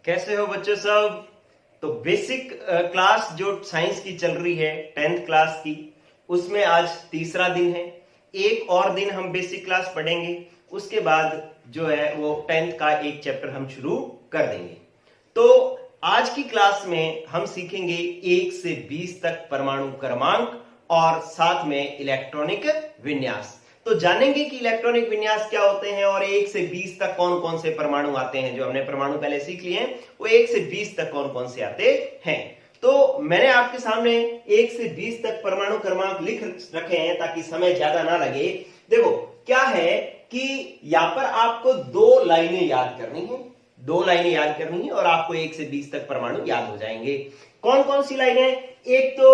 कैसे हो बच्चों सब। तो बेसिक क्लास जो साइंस की चल रही है 10th क्लास की, उसमें आज तीसरा दिन है। एक और दिन हम बेसिक क्लास पढ़ेंगे, उसके बाद जो है वो 10th का एक चैप्टर हम शुरू कर देंगे। तो आज की क्लास में हम सीखेंगे 1 से 20 तक परमाणु क्रमांक और साथ में इलेक्ट्रॉनिक विन्यास। तो जानेंगे कि इलेक्ट्रॉनिक विन्यास क्या होते हैं और 1 से 20 तक कौन कौन से परमाणु आते हैं। जो हमने परमाणु पहले सीख लिए हैं वो 1 से 20 तक कौन कौन से आते हैं। तो मैंने आपके सामने 1 से 20 तक परमाणु क्रमांक लिख रखे हैं ताकि समय ज्यादा ना लगे। देखो क्या है कि यहां पर आपको दो लाइनें याद करनी है, और आपको 1 से 20 तक परमाणु याद हो जाएंगे। कौन कौन सी लाइनें? एक तो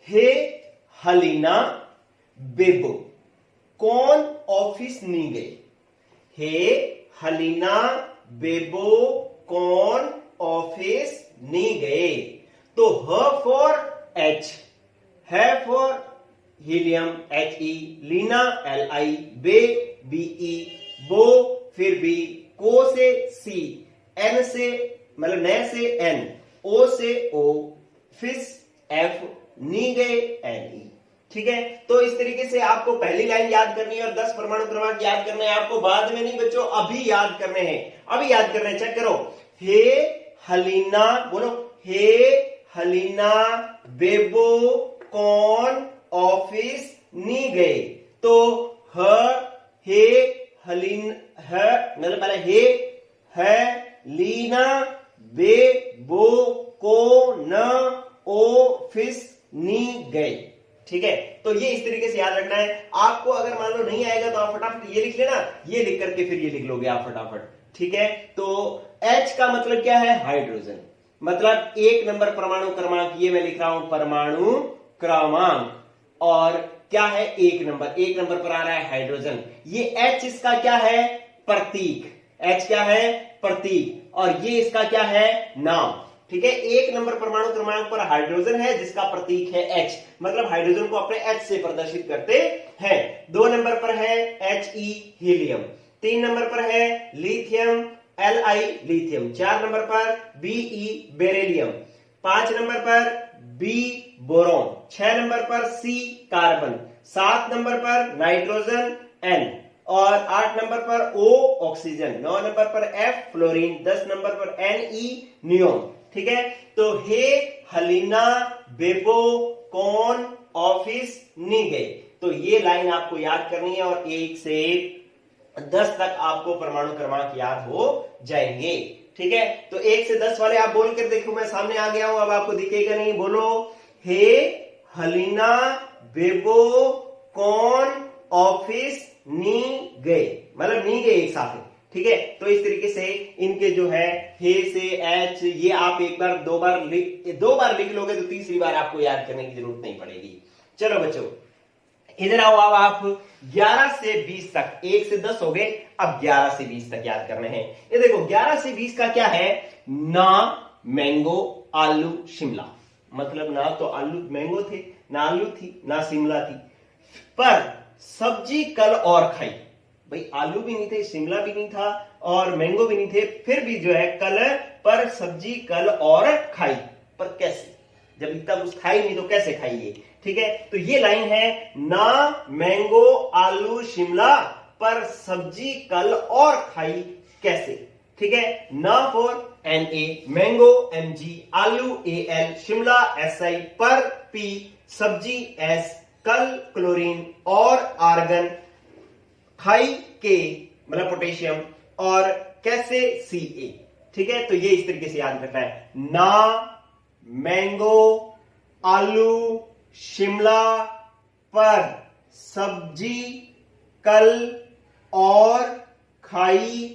हे हलीना बेबो कौन ऑफिस नहीं गए। हे हलीना बेबो कौन ऑफिस नहीं गए। तो ह फॉर एच, है फॉर हीलियम HE, लीना LI, बे BE, बो फिर बी, को से सी, एन से मतलब न से एन, ओ से ओ, फिस F, नी गए NE। ठीक है, तो इस तरीके से आपको पहली लाइन याद करनी है और 10 परमाणु क्रमांक याद करने हैं। आपको बाद में नहीं बच्चों, अभी याद करने हैं, अभी याद करने हैं। चेक करो, हे हलीना, बोलो हे हलीना बेबो कौन ऑफिस नहीं गए। तो हे हलीन मतलब पहले हे है लीना बेबो को न ऑफिस नहीं गए। ठीक है, तो ये इस तरीके से याद रखना है आपको। अगर मान लो नहीं आएगा तो आप फटाफट ये लिख लेना, ये लिख करके फिर ये लिख लोगे आप फटाफट। ठीक है, तो H का मतलब क्या है? हाइड्रोजन। मतलब 1 नंबर परमाणु क्रमांक, ये मैं लिख रहा हूं परमाणु क्रमांक। और क्या है? 1 नंबर पर आ रहा है हाइड्रोजन। ये H इसका क्या है? प्रतीक। H क्या है? प्रतीक। और ये इसका क्या है? नाम। ठीक है, 1 नंबर परमाणु क्रमांक पर हाइड्रोजन है जिसका प्रतीक है H, मतलब हाइड्रोजन को अपने H से प्रदर्शित करते हैं। 2 नंबर पर है HE हीलियम, 3 नंबर पर है लिथियम Li लिथियम, 4 नंबर पर Be बेरिलियम, 5 नंबर पर B बोरॉन, 6 नंबर पर C कार्बन, 7 नंबर पर नाइट्रोजन N, और 8 नंबर पर O ऑक्सीजन, 9 नंबर पर F फ्लोरीन, 10 नंबर पर Ne नियोन। ठीक है, तो हे हलीना बेबो कौन ऑफिस नहीं गए। तो ये लाइन आपको याद करनी है और 1 से 10 तक आपको परमाणु क्रमांक याद हो जाएंगे। ठीक है, तो 1 से 10 वाले आप बोल कर देखो, मैं सामने आ गया हूं, अब आपको दिखेगा नहीं। बोलो हे हलीना बेबो कौन ऑफिस नहीं गए, मतलब नहीं गए एक साथ। ठीक है, तो इस तरीके से इनके जो है हे से H, ये आप एक बार दो बार लिख लोगे तो तीसरी बार आपको याद करने की जरूरत नहीं पड़ेगी। चलो बच्चों इधर आओ, अब आप 11 से 20 तक, 1 से 10 हो गए, अब 11 से 20 तक याद करने हैं। ये देखो 11 से 20 का क्या है? ना मैंगो आलू शिमला, मतलब ना तो आलू मैंगो थे, ना आलू थी, ना शिमला थी, पर सब्जी कल और खाई। भाई आलू भी नहीं थे, शिमला भी नहीं था और मैंगो भी नहीं थे, फिर भी जो है कल पर सब्जी कल और खाई। पर कैसे? जब इतना कुछ खाई नहीं तो कैसे खाइए? ठीक है, तो ये लाइन है, ना मैंगो आलू शिमला पर सब्जी कल और खाई कैसे। ठीक है, ना फॉर Na, मैंगो Mg, आलू Al, शिमला Si, पर P, सब्जी S, कल क्लोरीन और आर्गन, खाई के मतलब पोटेशियम, और कैसे Ca। ठीक है, तो ये इस तरीके से याद रखना है, ना मैंगो आलू शिमला पर सब्जी कल और खाई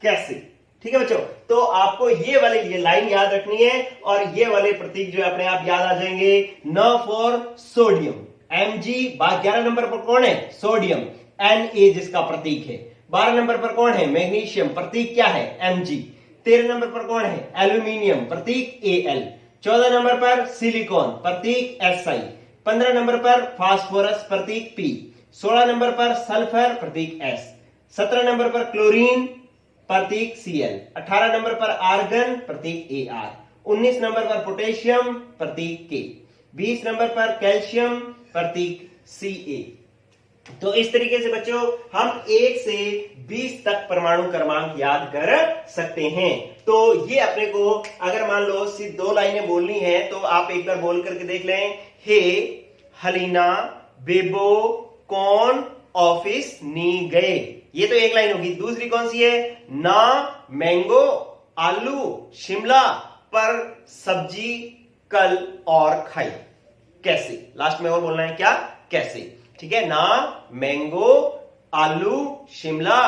कैसे। ठीक है बच्चों, तो आपको ये लाइन याद रखनी है और ये वाले प्रतीक जो है अपने आप याद आ जाएंगे। न फॉर सोडियम, Mg 11 नंबर पर कौन है? सोडियम, Na जिसका प्रतीक है। 12 नंबर पर कौन है? मैग्नीशियम, प्रतीक क्या है? Mg। 13 नंबर पर कौन है? एल्यूमिनियम, प्रतीक Al। 14 नंबर पर सिलिकॉन, प्रतीक Si। 15 नंबर पर फास्फोरस, प्रतीक P। 16 नंबर पर सल्फर, प्रतीक S। 17 नंबर पर क्लोरीन, प्रतीक Cl, 18 नंबर पर आर्गन प्रतीक Ar, 19 नंबर पर पोटेशियम प्रतीक K, 20 नंबर पर कैल्शियम प्रतीक Ca। तो इस तरीके से बच्चों हम 1 से 20 तक परमाणु क्रमांक याद कर सकते हैं। तो ये अपने को अगर मान लो सिर्फ 2 लाइनें बोलनी है तो आप एक बार बोल करके देख लें, हे हलीना बेबो कौन ऑफिस नी गए, ये तो एक लाइन होगी। दूसरी कौन सी है, ना मैंगो आलू शिमला पर सब्जी कल और खाई कैसे, लास्ट में और बोलना है क्या, कैसे, ठीक है। ना मैंगो आलू शिमला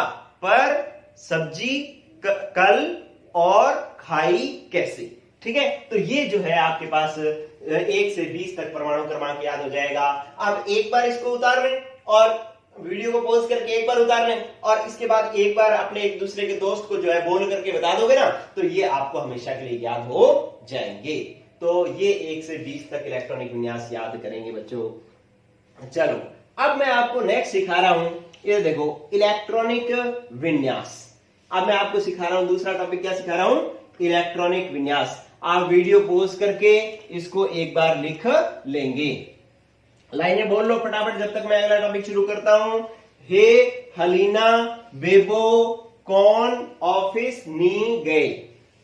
पर सब्जी कल और खाई कैसे, ठीक है। तो ये जो है आपके पास 1 से 20 तक परमाणु क्रमांक याद हो जाएगा। अब एक बार इसको उतार लें और वीडियो को पॉज करके एक बार उतार लें और इसके बाद एक बार अपने एक दूसरे के दोस्त को जो है बोल करके बता दोगे ना, तो ये आपको हमेशा के लिए याद हो जाएंगे। तो ये 1 से 20 तक इलेक्ट्रॉनिक विन्यास याद करेंगे बच्चों। चलो अब मैं आपको नेक्स्ट सिखा रहा हूं, ये देखो इलेक्ट्रॉनिक विन्यास। अब मैं आपको सिखा रहा हूं दूसरा टॉपिक, क्या सिखा रहा हूं, इलेक्ट्रॉनिक विन्यास। आप वीडियो पॉज करके इसको एक बार लिख लेंगे, लाइनें बोल लो फटाफट जब तक मैं अगला टॉपिक शुरू करता हूं। हे हलीना बेबो कौन ऑफिस नी गए,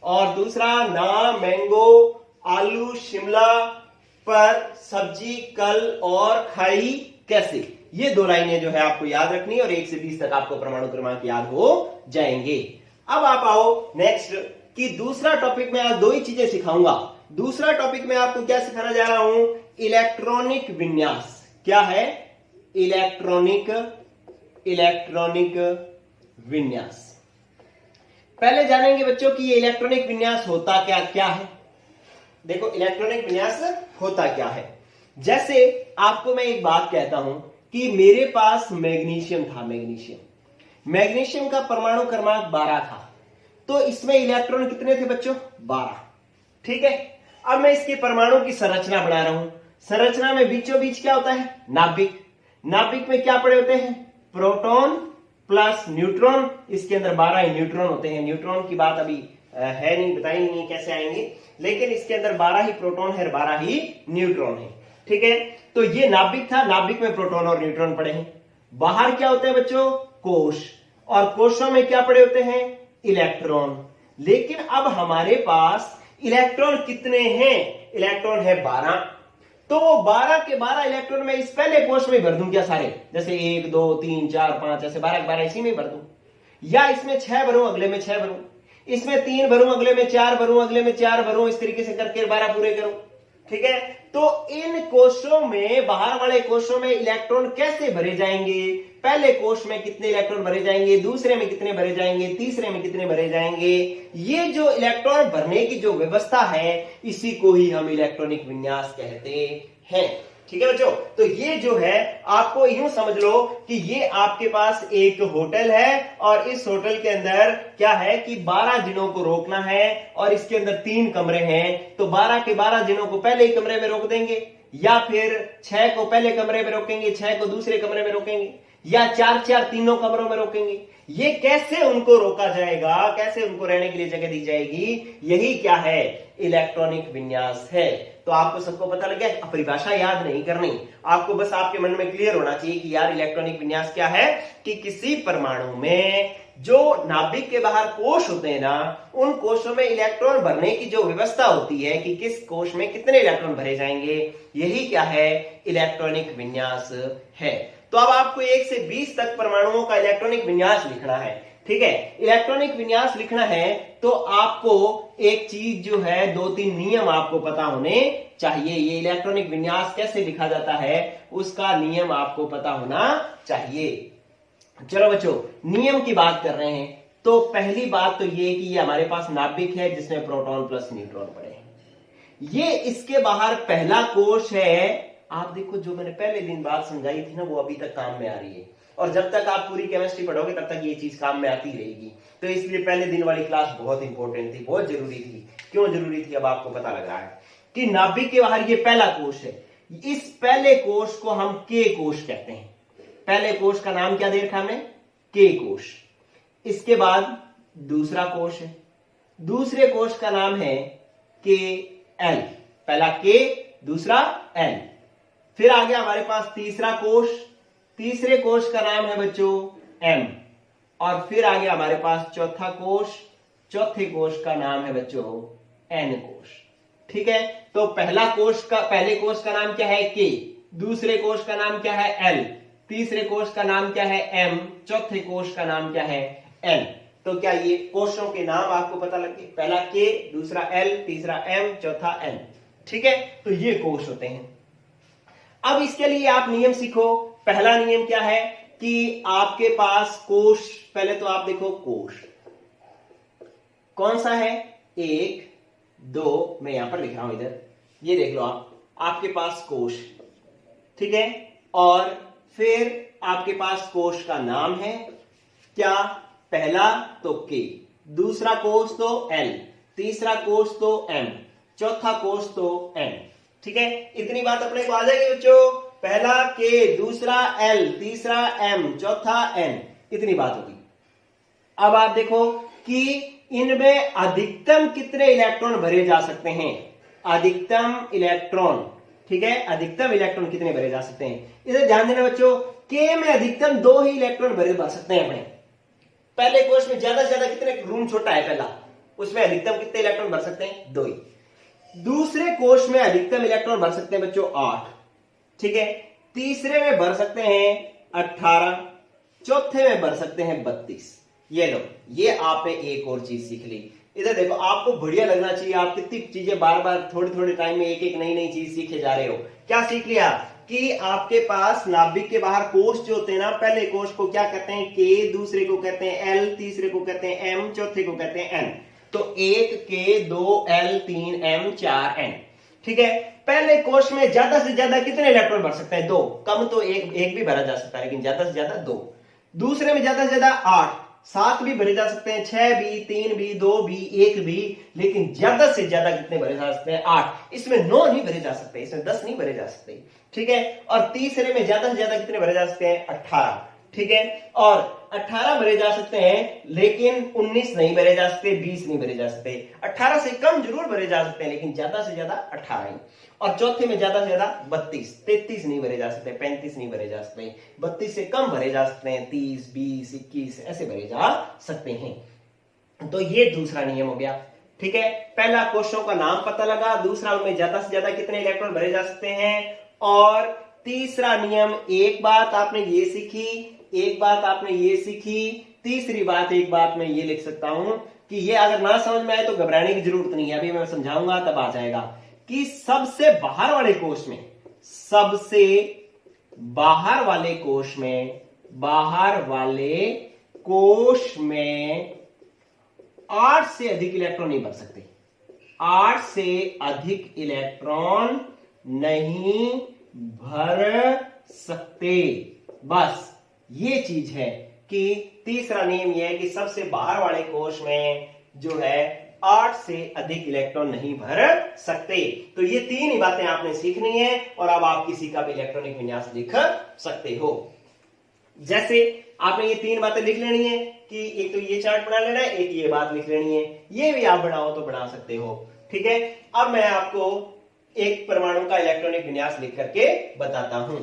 और दूसरा ना मैंगो आलू शिमला पर सब्जी कल और खाई कैसे। ये 2 लाइनें जो है आपको याद रखनी है और 1 से 20 तक आपको परमाणु क्रमांक याद हो जाएंगे। अब आप आओ नेक्स्ट कि दूसरा टॉपिक में आज 2 ही चीजें सिखाऊंगा। दूसरा टॉपिक में आपको क्या सिखाना जा रहा हूं, इलेक्ट्रॉनिक विन्यास। क्या है, इलेक्ट्रॉनिक विन्यास। पहले जानेंगे बच्चों कि ये इलेक्ट्रॉनिक विन्यास होता क्या है। देखो इलेक्ट्रॉनिक विन्यास होता क्या है। जैसे आपको मैं एक बात कहता हूं कि मेरे पास मैग्नीशियम था, मैग्नीशियम का परमाणु क्रमांक 12 था, तो इसमें इलेक्ट्रॉन कितने थे बच्चों, 12, ठीक है। अब मैं इसके परमाणु की संरचना बना रहा हूं। संरचना में बीचों बीच क्या होता है, नाभिक। नाभिक में क्या पड़े होते हैं, प्रोटॉन प्लस न्यूट्रॉन। इसके अंदर 12 ही न्यूट्रॉन होते हैं। न्यूट्रॉन की बात अभी है नहीं, बताई नहीं कैसे आएंगे, लेकिन इसके अंदर 12 ही प्रोटॉन है, 12 ही न्यूट्रॉन है, ठीक है। तो ये नाभिक था, नाभिक में प्रोटॉन और न्यूट्रॉन पड़े हैं। बाहर क्या होते हैं बच्चों, कोश, और कोशों में क्या पड़े होते हैं, इलेक्ट्रॉन। लेकिन अब हमारे पास इलेक्ट्रॉन कितने हैं, इलेक्ट्रॉन है 12, तो 12 के 12 इलेक्ट्रॉन में इस पहले कोश में भर दूं क्या सारे, जैसे 1 2 3 4 5 ऐसे 12 के 12 इसी में भर दूं, या इसमें 6 भरूं अगले में 6 भरूं, इसमें 3 भरूं अगले में 4 भरूं, अगले में 4 भरूं, इस तरीके से करके 12 पूरे करूं, ठीक है। तो इन कोशों में, बाहर वाले कोशों में इलेक्ट्रॉन कैसे भरे जाएंगे, पहले कोश में कितने इलेक्ट्रॉन भरे जाएंगे, दूसरे में कितने भरे जाएंगे, तीसरे में कितने भरे जाएंगे, ये जो इलेक्ट्रॉन भरने की जो व्यवस्था है इसी को ही हम इलेक्ट्रॉनिक विन्यास कहते हैं, ठीक है बच्चों। तो ये जो है आपको यूं समझ लो कि ये आपके पास एक होटल है और इस होटल के अंदर क्या है कि 12 जिनों को रोकना है और इसके अंदर 3 कमरे हैं, तो 12 के 12 जिनों को पहले ही कमरे में रोक देंगे, या फिर 6 को पहले कमरे में रोकेंगे, 6 को दूसरे कमरे में रोकेंगे, या 4 तीनों कमरों में रोकेंगे। ये कैसे उनको रोका जाएगा, कैसे उनको रहने के लिए जगह दी जाएगी, यही क्या है, इलेक्ट्रॉनिक विन्यास है। तो आपको सबको पता लग गया, परिभाषा याद नहीं करनी, आपको बस आपके मन में क्लियर होना चाहिए कि यार इलेक्ट्रॉनिक विन्यास क्या है, कि किसी परमाणु में जो नाभिक के बाहर कोश होते हैं ना, उन कोशों में इलेक्ट्रॉन भरने की जो व्यवस्था होती है कि किस कोश में कितने इलेक्ट्रॉन भरे जाएंगे, यही क्या है, इलेक्ट्रॉनिक विन्यास है। तो अब आपको 1 से 20 तक परमाणुओं का इलेक्ट्रॉनिक विन्यास लिखना है, ठीक है। इलेक्ट्रॉनिक विन्यास लिखना है तो आपको एक चीज जो है, 2-3 नियम आपको पता होने चाहिए। ये इलेक्ट्रॉनिक विन्यास कैसे लिखा जाता है उसका नियम आपको पता होना चाहिए। चलो बच्चों, नियम की बात कर रहे हैं तो पहली बात तो ये कि ये हमारे पास नाभिक है जिसमें प्रोटॉन प्लस न्यूट्रॉन पड़े हैं। ये इसके बाहर पहला कोश है। आप देखो जो मैंने पहले दिन बात समझाई थी ना, वो अभी तक काम में आ रही है, और जब तक आप पूरी केमिस्ट्री पढ़ोगे तब तक ये चीज काम में आती रहेगी। तो इसलिए पहले दिन वाली क्लास बहुत इंपॉर्टेंट थी, बहुत जरूरी थी। क्यों जरूरी थी अब आपको पता लग रहा है कि नाभिक के बाहर ये पहला कोश है। इस पहले कोश को हम के कोश कहते हैं। पहले कोश का नाम क्या दे रखा हमने, के कोश। इसके बाद दूसरा कोश है, दूसरे कोश का नाम है के एल, पहला के दूसरा एल। फिर आ गया हमारे पास तीसरा कोश, तीसरे कोश का नाम है बच्चों एम। और फिर आ गया हमारे पास चौथा कोश, चौथे कोश का नाम है बच्चों एन कोश। ठीक है, तो पहले कोश का नाम क्या है के, दूसरे कोश का नाम क्या है एल, तीसरे कोश का नाम क्या है एम, चौथे कोश का नाम क्या है एन। तो क्या ये कोशों के नाम आपको पता लग गए? पहला के, दूसरा एल, तीसरा एम, चौथा एन। ठीक है, तो ये कोश होते हैं। अब इसके लिए आप नियम सीखो। पहला नियम क्या है कि आपके पास कोश, पहले तो आप देखो कोश कौन सा है, 1 2, मैं यहां पर लिख रहा हूं इधर, ये देख लो आपके पास कोश, ठीक है। और फिर आपके पास कोश का नाम है क्या, पहला तो के, दूसरा कोश तो एल, तीसरा कोश तो एम, चौथा कोश तो एन। ठीक है, इतनी बात अपने को आ जाएगी बच्चों, पहला के, दूसरा एल, तीसरा एम, चौथा एन, इतनी बात होगी। अब आप देखो कि इनमें अधिकतम कितने इलेक्ट्रॉन भरे जा सकते हैं, अधिकतम इलेक्ट्रॉन, ठीक है, अधिकतम इलेक्ट्रॉन कितने भरे जा सकते हैं, इसे ध्यान देना बच्चों। के में अधिकतम 2 ही इलेक्ट्रॉन भर सकते हैं अपने। पहले कोश में ज्यादा से ज्यादा कितने, रूम छोटा है पहला, उसमें अधिकतम कितने इलेक्ट्रॉन भर सकते हैं, 2 ही। दूसरे कोश में अधिकतम इलेक्ट्रॉन भर सकते हैं बच्चों 8, ठीक है। तीसरे में भर सकते हैं 18, चौथे में भर सकते हैं 32। ये लो, ये आपने एक और चीज सीख ली। इधर देखो, आपको बढ़िया लगना चाहिए, आप कितनी चीजें बार बार थोड़े थोड़े टाइम में एक एक नई नई चीज सीखे जा रहे हो। क्या सीख लिया कि आपके पास नाभिक के बाहर कोश जो होते हैं ना, पहले कोश को क्या कहते हैं के, दूसरे को कहते हैं एल, तीसरे को कहते हैं एम, चौथे को कहते हैं एन। तो 1 के, 2 एल, 3 एम, 4 एन। ठीक है, पहले कोश में ज्यादा से ज्यादा कितने इलेक्ट्रॉन भर सकते हैं, 2, कम तो एक भी भरा जा सकता है, लेकिन ज्यादा से ज्यादा 2। दूसरे में ज्यादा से ज्यादा 8, 7 भी भरे जा सकते हैं, 6 भी, 3 भी, 2 भी, 1 भी, लेकिन ज्यादा से ज्यादा कितने भरे जा सकते हैं, 8। इसमें 9 नहीं भरे जा सकते, इसमें 10 नहीं भरे जा सकते। ठीक है, और तीसरे में ज्यादा से ज्यादा कितने भरे जा सकते हैं, 18। ठीक है, और 18 भरे जा सकते हैं, लेकिन 19 नहीं भरे जा सकते, 20 नहीं भरे जा सकते। 18 से कम जरूर भरे जा सकते हैं, लेकिन ज्यादा से ज्यादा 18 ही। और चौथे में ज्यादा से ज्यादा 32, 33 नहीं भरे जा सकते, 35 नहीं भरे जा सकते, 32 से कम भरे जा सकते हैं, 30, 20, 21 ऐसे भरे जा सकते हैं। तो ये दूसरा नियम हो गया। ठीक है, पहला कोशों का नाम पता लगा, दूसरा उनमें ज्यादा से ज्यादा कितने इलेक्ट्रॉन भरे जा सकते हैं, और तीसरा नियम, एक बात आपने ये सीखी, एक बात आपने ये सीखी, तीसरी बात, एक बात मैं ये लिख सकता हूं कि ये अगर ना समझ में आए तो घबराने की जरूरत नहीं है, अभी मैं समझाऊंगा तब आ जाएगा, कि सबसे बाहर वाले कोश में, सबसे बाहर वाले कोश में, बाहर वाले कोश में 8 से अधिक इलेक्ट्रॉन नहीं भर सकते, 8 से अधिक इलेक्ट्रॉन नहीं भर सकते। बस ये चीज है कि तीसरा नियम यह है कि सबसे बाहर वाले कोश में जो है 8 से अधिक इलेक्ट्रॉन नहीं भर सकते। तो ये 3 ही बातें आपने सीखनी है, और अब आप किसी का भी इलेक्ट्रॉनिक विन्यास लिख सकते हो। जैसे आपने ये 3 बातें लिख लेनी है कि एक तो ये चार्ट बना लेना है, एक ये बात लिख लेनी है, ये भी आप बनाओ तो बना सकते हो। ठीक है, अब मैं आपको एक परमाणु का इलेक्ट्रॉनिक विन्यास लिख करके बताता हूं।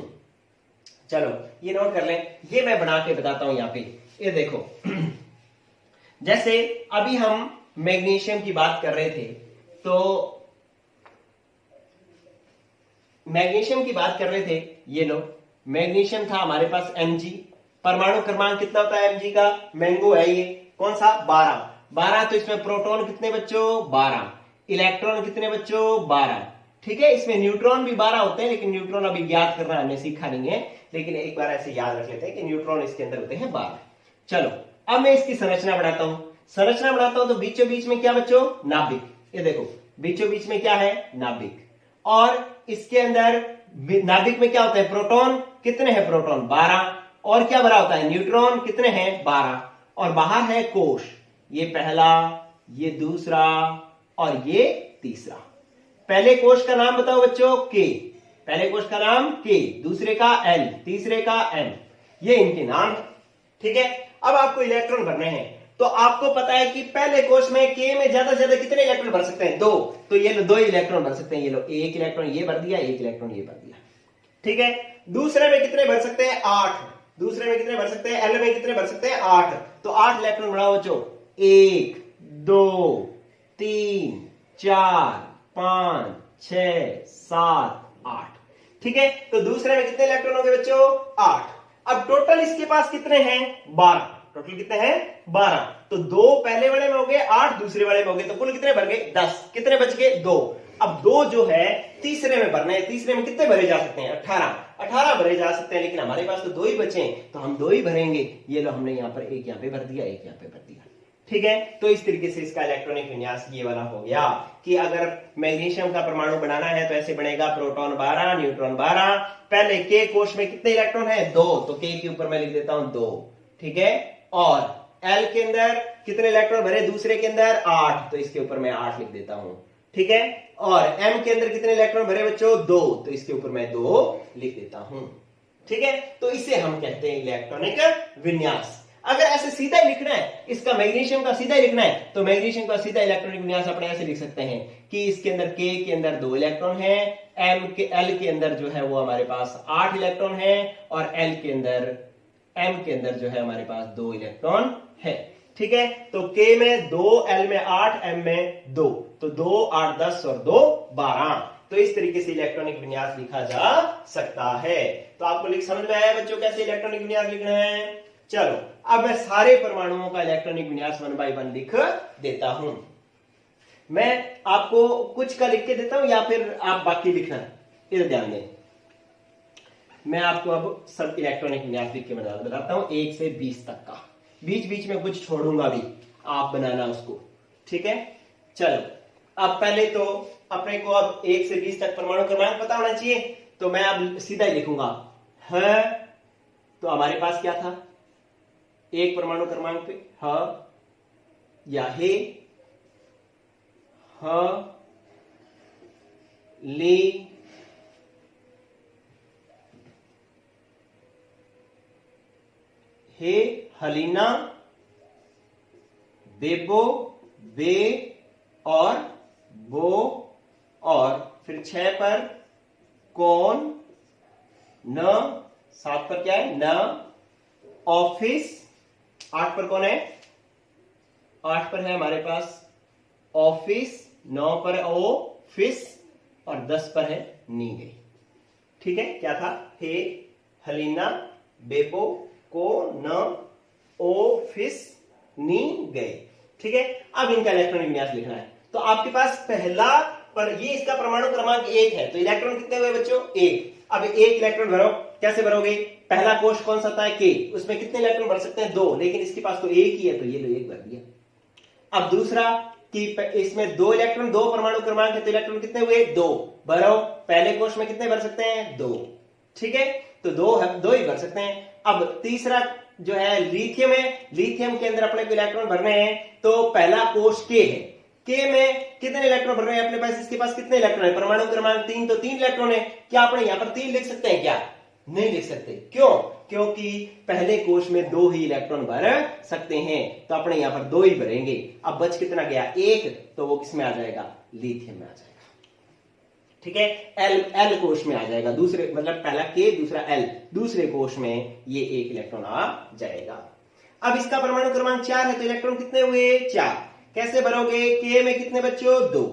चलो ये नोट कर लें, ये मैं बना के बताता हूं। यहां पे ये देखो, जैसे अभी हम मैग्नीशियम की बात कर रहे थे, तो मैग्नीशियम की बात कर रहे थे, ये लो मैग्नीशियम था हमारे पास Mg, परमाणु क्रमांक कितना होता है Mg का, मैंगो है ये, कौन सा, 12। तो इसमें प्रोटॉन कितने बच्चों, 12, इलेक्ट्रॉन कितने बच्चों, 12। ठीक है, इसमें न्यूट्रॉन भी 12 होते हैं, लेकिन न्यूट्रॉन अभी ज्ञात करना हमने सीखा नहीं है, लेकिन एक बार ऐसे याद रख लेते हैं कि न्यूट्रॉन इसके अंदर होते हैं 12। चलो अब मैं इसकी संरचना बनाता हूं, संरचना बनाता हूं तो बीचों बीच में क्या बच्चों, नाभिक। ये देखो बीचों बीच में क्या है, नाभिक, और इसके अंदर नाभिक में क्या होता है, प्रोटॉन, कितने हैं प्रोटॉन, 12, और क्या भरा होता है, न्यूट्रॉन, कितने हैं, 12, और बाहर है कोश, ये पहला, ये दूसरा, और ये तीसरा। पहले कोश का नाम बताओ बच्चों, के, पहले कोश का नाम के, दूसरे का एल, तीसरे का एम, ये इनके नाम है। ठीक है, अब आपको इलेक्ट्रॉन भरने हैं, तो तो आपको पता है कि पहले कोष में के में ज्यादा से ज्यादा कितने इलेक्ट्रॉन भर सकते हैं? 2। तो ये लो 2 इलेक्ट्रॉन भर सकते हैं, ये लो 1 इलेक्ट्रॉन ये भर दिया, 1 इलेक्ट्रॉन ये भर दिया। ठीक है, दूसरे में कितने भर सकते हैं? 8। दूसरे में कितने भर सकते हैं? एल में कितने भर सकते हैं? 8। तो 8 इलेक्ट्रॉन बढ़ाओ बच्चों, 1 2 3 4 5 6 7 8। ठीक है, तो दूसरे में कितने इलेक्ट्रॉन हो गए बच्चों? 8। अब टोटल इसके पास कितने हैं? 12। टोटल कितने हैं? 12। तो 2 पहले वाले में हो गए, 8 दूसरे वाले में हो गए, तो कुल कितने भर गए? 10। कितने बच गए? 2। अब 2 जो है तीसरे में भरना है। तीसरे में कितने भरे जा सकते हैं? 18 भरे जा सकते हैं, लेकिन हमारे पास तो 2 ही बचे हैं, तो हम 2 ही भरेंगे। ये लो हमने यहाँ पर एक यहाँ पे भर दिया, एक यहाँ पे भर दिया। ठीक है, तो इस तरीके से इसका इलेक्ट्रॉनिक विन्यास ये वाला हो गया कि अगर मैग्नीशियम का परमाणु बनाना है तो ऐसे बनेगा, प्रोटॉन 12 न्यूट्रॉन 12। पहले के कोष में कितने इलेक्ट्रॉन है? 2, तो के के ऊपर मैं लिख देता हूं 2। ठीक है, और एल के अंदर कितने इलेक्ट्रॉन भरे? दूसरे के अंदर 8, तो इसके ऊपर मैं 8 लिख देता हूं। ठीक है, और एम के अंदर कितने इलेक्ट्रॉन भरे बच्चों? 2, तो इसके ऊपर मैं 2 लिख देता हूं। ठीक है, तो इसे हम कहते हैं इलेक्ट्रॉनिक विन्यास। अगर ऐसे सीधा ही लिखना है, इसका मैग्नीशियम का सीधा ही लिखना है, तो मैग्नीशियम का सीधा इलेक्ट्रॉनिक विन्यास अपने ऐसे लिख सकते हैं कि इसके अंदर के के अंदर 2 इलेक्ट्रॉन है, एम के एल के अंदर जो है वो हमारे पास 8 इलेक्ट्रॉन है, और एल के अंदर एम के अंदर जो है हमारे पास 2 इलेक्ट्रॉन है। ठीक है, तो के में 2, एल में 8, एम में 2, तो 2 8 10 और 2 12। तो इस तरीके से इलेक्ट्रॉनिक विन्यास लिखा जा सकता है। तो आपको लिख समझ में आया बच्चों कैसे इलेक्ट्रॉनिक विन्यास लिखना है? चलो, अब मैं सारे परमाणुओं का इलेक्ट्रॉनिक विन्यास 1 बाय 1 लिख देता हूं। मैं आपको कुछ का लिख के देता हूं या फिर आप बाकी लिखना, इधर ध्यान दें। मैं आपको अब सब इलेक्ट्रॉनिक विन्यास लिख के बताता हूं 1 से 20 तक का। बीच बीच में कुछ छोड़ूंगा भी, आप बनाना उसको। ठीक है, चलो, अब पहले तो अपने को अब 1 से 20 तक परमाणु क्रमांक पता होना चाहिए, तो मैं अब सीधा ही लिखूंगा। है, तो हमारे पास क्या था? एक परमाणु क्रमांक पे ह या हे, ह, ली, हे, हलीना, बेबो, बे और बो, और फिर 6 पर कौन, न, 7 पर क्या है? न, ऑफिस, 8 पर कौन है? 8 पर है हमारे पास ऑफिस, 9 पर है ओ फिस, और 10 पर है नी गई। ठीक है, क्या था? हे, हलीना, बेबो, को, न, ओ फिस, नी गए। ठीक है, अब इनका इलेक्ट्रॉनिक विन्यास लिखना है। तो आपके पास पहला पर ये इसका परमाणु क्रमांक 1 है, तो इलेक्ट्रॉन कितने हुए बच्चों? 1। अब 1 इलेक्ट्रॉन भरो, कैसे भरोगे? पहला कोष कौन सा था? के, उसमें कितने इलेक्ट्रॉन भर सकते हैं? 2, लेकिन इसके पास तो 1 ही है, तो ये लो 1 भर दिया। अब दूसरा कि इसमें 2 इलेक्ट्रॉन, 2 परमाणु क्रमांक है, तो इलेक्ट्रॉन कितने हुए? 2 भरो। पहले कोष में कितने भर सकते हैं? 2। ठीक है, तो 2 ही भर सकते हैं। अब तीसरा जो है लिथियम है, लिथियम के अंदर अपने को इलेक्ट्रॉन भरने हैं, तो पहला कोष के है। के में कितने इलेक्ट्रॉन भर रहे हैं अपने पास? इसके पास कितने इलेक्ट्रॉन है? परमाणु क्रमांक 3, तो 3 इलेक्ट्रॉन है। क्या अपने यहां पर 3 लिख सकते हैं क्या? नहीं लिख सकते। क्यों? क्योंकि पहले कोष में 2 ही इलेक्ट्रॉन भर सकते हैं, तो अपने यहां पर 2 ही भरेंगे। अब बच कितना गया? 1, तो वो किसमें आ जाएगा? लिथियम में आ जाएगा। ठीक है, एल कोष में आ जाएगा, दूसरे मतलब पहला के दूसरा एल, दूसरे कोष में ये 1 इलेक्ट्रॉन आ जाएगा। अब इसका परमाणु क्रमांक 4 है, तो इलेक्ट्रॉन कितने हुए? 4। कैसे भरोगे? के में कितने बच्चों? 2,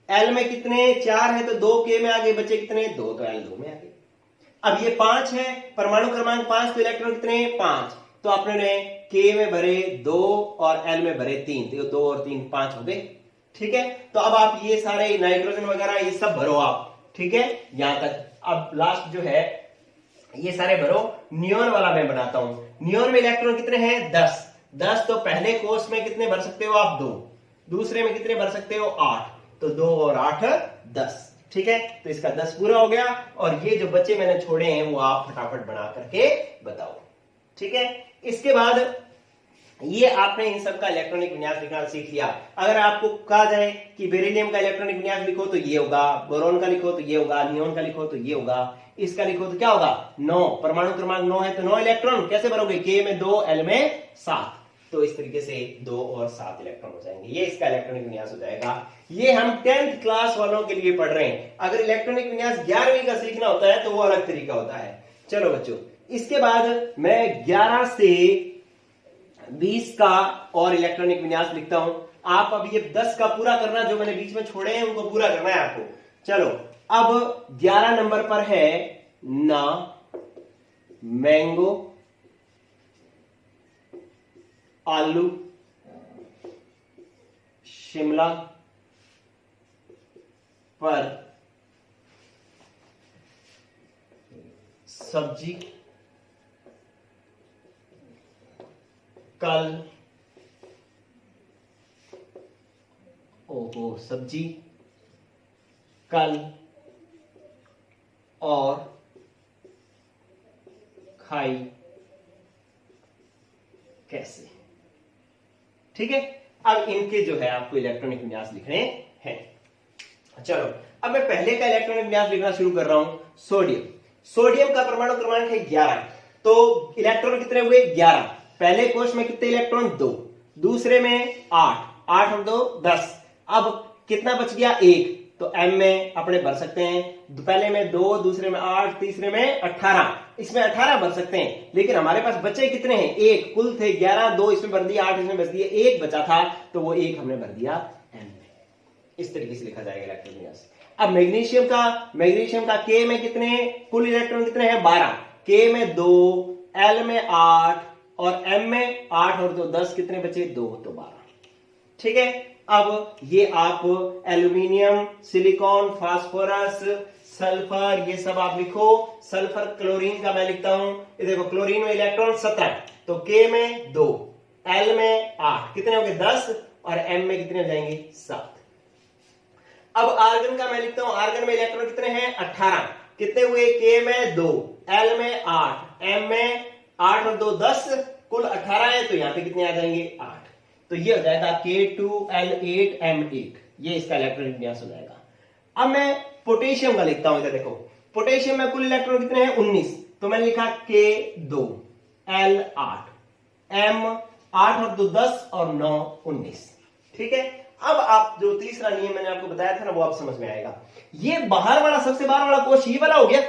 एल में कितने? 4 है, तो 2 के में आगे, बचे कितने? 2, तो एल 2 में आगे। अब ये 5 है, परमाणु क्रमांक 5, तो इलेक्ट्रॉन कितने? 5, तो आपने के में भरे 2 और एल में भरे 3, तो 2 और 3 5 हो गए। ठीक है, तो अब आप ये सारे नाइट्रोजन वगैरह ये सब भरो आप। ठीक है, यहां तक। अब लास्ट जो है ये सारे भरो। नियोन वाला मैं बनाता हूं। नियोन में इलेक्ट्रॉन कितने हैं? 10। तो पहले कोष में कितने भर सकते हो आप? 2। दूसरे में कितने भर सकते हो? 8। तो 2 और 8 10। ठीक है, तो इसका 10 पूरा हो गया, और ये जो बच्चे मैंने छोड़े हैं वो आप फटाफट बना करके बताओ। ठीक है, इसके बाद ये आपने इन सब का इलेक्ट्रॉनिक विन्यास लिखना सीख लिया। अगर आपको कहा जाए कि बेरिलियम का इलेक्ट्रॉनिक विन्यास लिखो तो ये होगा, बोरॉन का लिखो तो ये होगा, नियोन का लिखो तो ये होगा, इसका लिखो तो क्या होगा? 9। परमाणु क्रमांक 9 है, तो 9 इलेक्ट्रॉन कैसे भरोगे? के में 2, एल में 7, तो इस तरीके से 2 और 7 इलेक्ट्रॉन हो जाएंगे। ये इसका इलेक्ट्रॉनिक विन्यास हो जाएगा। ये हम 10th क्लास वालों के लिए पढ़ रहे हैं। अगर इलेक्ट्रॉनिक विन्यास 11वीं का सीखना होता है तो वो अलग तरीका होता है। चलो बच्चों, इसके बाद मैं 11 से 20 का और इलेक्ट्रॉनिक विन्यास लिखता हूं। आप अब ये 10 का पूरा करना, जो मैंने बीच में छोड़े हैं उनको पूरा करना है आपको। चलो, अब 11 नंबर पर है ना मैंगो, आलू, शिमला पर सब्जी, कल, ओहो सब्जी, कल और खाई कैसे। ठीक है, अब इनके जो है आपको इलेक्ट्रॉनिक विन्यास लिखने हैं। चलो, अब मैं पहले का इलेक्ट्रॉनिक विन्यास लिखना शुरू कर रहा हूं। सोडियम, सोडियम का परमाणु क्रमांक है 11। तो इलेक्ट्रॉन कितने हुए? 11। पहले कोश में कितने इलेक्ट्रॉन? 2। दूसरे में 8, 8 और 2 10। अब कितना बच गया? 1। तो m में अपने भर सकते हैं। पहले में 2, दूसरे में 8, तीसरे में 18। इसमें 18 भर सकते हैं, लेकिन हमारे पास बचे कितने हैं? 1। कुल थे 11, 2 इसमें भर दिया, 8 इसमें बच दिए, 1 बचा था तो वो 1 हमने भर दिया m में। इस तरीके से लिखा जाएगा इलेक्ट्रॉन विन्यास। अब मैग्नीशियम का K में कितने कुल इलेक्ट्रॉन कितने हैं? 12। K में 2, L में 8 और M में 8 और 2 10। कितने बचे? 2, तो 12। ठीक है, अब ये आप एल्यूमिनियम, सिलिकॉन, फास्फोरस, सल्फर, ये सब आप लिखो। सल्फर क्लोरीन का मैं लिखता हूं। ये देखो, क्लोरीन में इलेक्ट्रॉन 17, तो K में 2, L में 8, कितने हो गए? 10 और M में कितने हो जाएंगे? 7। अब आर्गन का मैं लिखता हूं। आर्गन में इलेक्ट्रॉन कितने हैं? 18। कितने हुए? K में 2, L में 8, M में 8 और 2 10, कुल 18 है, तो यहां पे कितने आ जाएंगे? 8। तो ये हो जाएगा K2L8 M8। ये इसका इलेक्ट्रॉनिक विन्यास हो जाएगा। अब मैं पोटेशियम का लिखता हूं। इधर देखो, पोटेशियम में कुल इलेक्ट्रॉन कितने हैं? 19। तो मैंने लिखा K2 L8 M8 और 2 10 और 9 19। ठीक है, अब आप जो तीसरा नियम मैंने आपको बताया था ना, वो आप समझ में आएगा। ये बाहर वाला, सबसे बाहर वाला कोश ये वाला हो गया,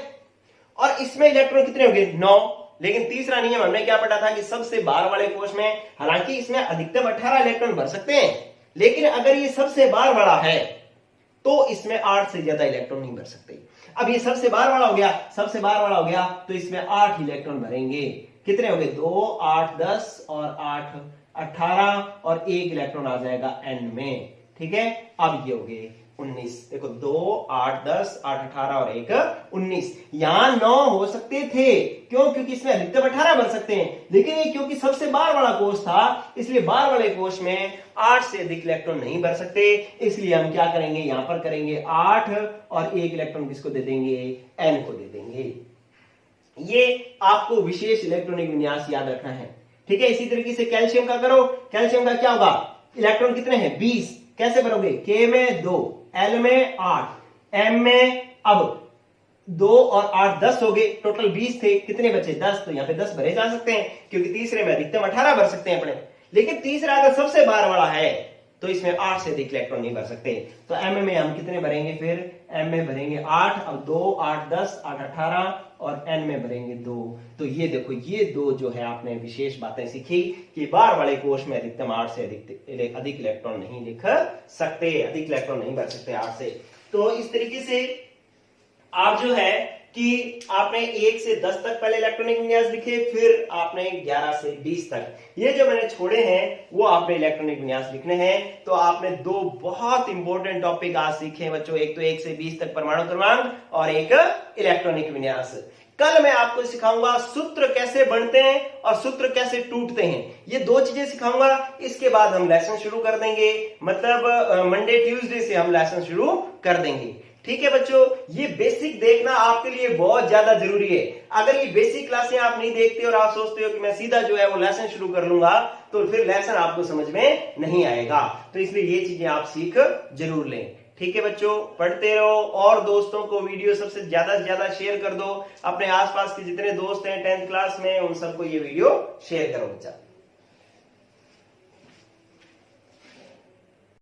और इसमें इलेक्ट्रॉन कितने हो गए? 9। लेकिन तीसरा नियम हमने क्या पढ़ा था कि सबसे बाहर वाले कोश में, हालांकि इसमें अधिकतम 18 इलेक्ट्रॉन भर सकते हैं, लेकिन अगर ये सबसे बाहर वाला है तो इसमें 8 से ज्यादा इलेक्ट्रॉन नहीं भर सकते। अब ये सबसे बाहर वाला हो गया, सबसे बाहर वाला हो गया, तो इसमें 8 इलेक्ट्रॉन भरेंगे। कितने हो गए? 2, 8 10 और 8 18 और 1 इलेक्ट्रॉन आ जाएगा N में। ठीक है, अब ये हो गए 19। देखो, 2, 8 10, 8 18 और 1 19। यहां 9 हो सकते थे, क्यों? क्योंकि इसमें अधिकतम 18 भर सकते हैं, लेकिन ये क्योंकि सबसे बाहर वाला कोश था, इसलिए बाहर वाले कोश में 8 से अधिक इलेक्ट्रॉन नहीं भर सकते। इसलिए हम क्या करेंगे? यहां पर करेंगे 8 और 1 इलेक्ट्रॉन किसको दे देंगे? N को दे देंगे। ये आपको विशेष इलेक्ट्रॉनिक विन्यास याद रखना है। ठीक है, इसी तरीके से कैल्शियम का करो। कैल्शियम का क्या होगा? इलेक्ट्रॉन कितने हैं? 20। कैसे भरोगे? K में 2, L में 8, M में अब 2 और 8 10 हो गए, टोटल 20 थे, कितने बचे? 10। तो यहाँ पे 10 भरे जा सकते हैं, क्योंकि तीसरे में अधिकतम 18 भर सकते हैं अपने। लेकिन तीसरा अगर सबसे बाहर वाला है तो इसमें 8 से अधिक इलेक्ट्रॉन नहीं भर सकते। तो M में हम कितने भरेंगे? फिर M में भरेंगे 8। अब 2, 8 10, 8 18 और N में भरेंगे 2। तो ये देखो, ये 2 जो है आपने विशेष बातें सीखी कि बाहर वाले कोश में अधिकतम 8 से अधिक इलेक्ट्रॉन नहीं लिख सकते, अधिक इलेक्ट्रॉन नहीं भर सकते 8 से। तो इस तरीके से आप जो है कि आपने 1 से 10 तक पहले इलेक्ट्रॉनिक विन्यास लिखे, फिर आपने 11 से 20 तक ये जो मैंने छोड़े हैं वो आपने इलेक्ट्रॉनिक विन्यास लिखने हैं। तो आपने 2 बहुत इंपॉर्टेंट टॉपिक आज सीखे बच्चों। एक तो 1 से 20 तक परमाणु क्रमांक और एक इलेक्ट्रॉनिक विन्यास। कल मैं आपको सिखाऊंगा सूत्र कैसे बनते हैं और सूत्र कैसे टूटते हैं। ये 2 चीजें सिखाऊंगा। इसके बाद हम लेसन शुरू कर देंगे, मतलब मंडे ट्यूसडे से हम लेसन शुरू कर देंगे। ठीक है बच्चों, ये बेसिक देखना आपके लिए बहुत ज्यादा जरूरी है। अगर ये बेसिक क्लासें आप नहीं देखते और आप सोचते हो कि मैं सीधा जो है वो लेसन शुरू कर लूंगा, तो फिर लेसन आपको समझ में नहीं आएगा। तो इसलिए ये चीजें आप सीख जरूर लें। ठीक है बच्चों, पढ़ते रहो और दोस्तों को वीडियो सबसे से ज्यादा शेयर कर दो। अपने आसपास के जितने दोस्त हैं 10th क्लास में, उन सबको ये वीडियो शेयर करो बच्चा।